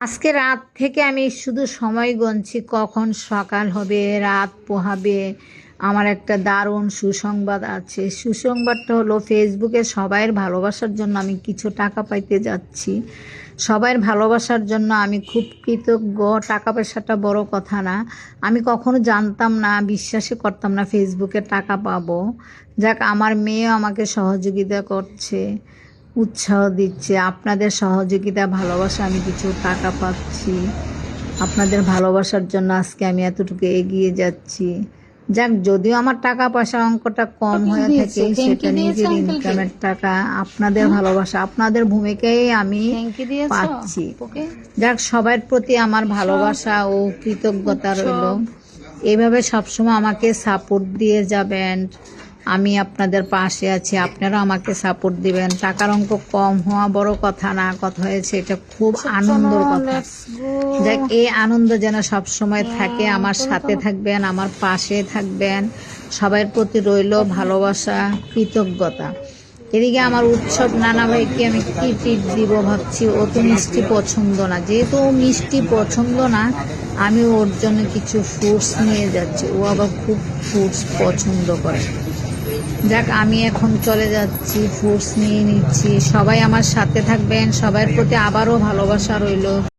আজকে রাত থেকে আমি শুধু সময় গুনছি, কখন সকাল হবে, রাত পোহাবে। আমার একটা দারুণ সুসংবাদ আছে। সুসংবাদটা হলো, ফেসবুকে সবাইয়ের ভালোবাসার জন্য আমি কিছু টাকা পাইতে যাচ্ছি। সবাইয়ের ভালোবাসার জন্য আমি খুব কৃতজ্ঞ। টাকা পয়সাটা বড় কথা না। আমি কখনো জানতাম না, বিশ্বাসই করতাম না ফেসবুকে টাকা পাবো। যাক, আমার মেয়েও আমাকে সহযোগিতা করছে, উৎসাহ দিচ্ছে। আপনাদের সহযোগিতা, ভালোবাসা, আমি কিছু টাকা পাচ্ছি। আপনাদের ভালোবাসার জন্য আজকে আমি এতটুকু এগিয়ে যাচ্ছি। যাক, যদিও আমার টাকা পয়সার অঙ্কটা কম হয়ে থাকে, সেটা নিজের ইনকামের টাকা, আপনাদের ভালোবাসা, আপনাদের ভূমিকায় আমি পাচ্ছি। যাক, সবার প্রতি আমার ভালোবাসা ও কৃতজ্ঞতা রইল। এইভাবে সবসময় আমাকে সাপোর্ট দিয়ে যাবেন। আমি আপনাদের পাশে আছি, আপনারা আমাকে সাপোর্ট দিবেন। টাকার অঙ্ক কম হওয়া বড় কথা না, কথা হয়েছে এটা খুব আনন্দের কথা। যাক, এই আনন্দ যেন সবসময় থাকে। আমার সাথে থাকবেন, আমার পাশে থাকবেন। সবার প্রতি রইল ভালোবাসা, কৃতজ্ঞতা। এদিকে আমার উৎসব নানা ভাইকে আমি কি ট্রিট দিব ভাবছি। ও তো মিষ্টি পছন্দ না, যেহেতু ও মিষ্টি পছন্দ না, আমি ওর জন্য কিছু ফ্রুটস নিয়ে যাচ্ছি। ও আবার খুব ফ্রুটস পছন্দ করে। যাক, আমি এখন চলে যাচ্ছি, ফ্রুটস নিয়ে নিচ্ছি। সবাই আমার সাথে থাকবেন, সবার প্রতি আবারও ভালোবাসা রইল।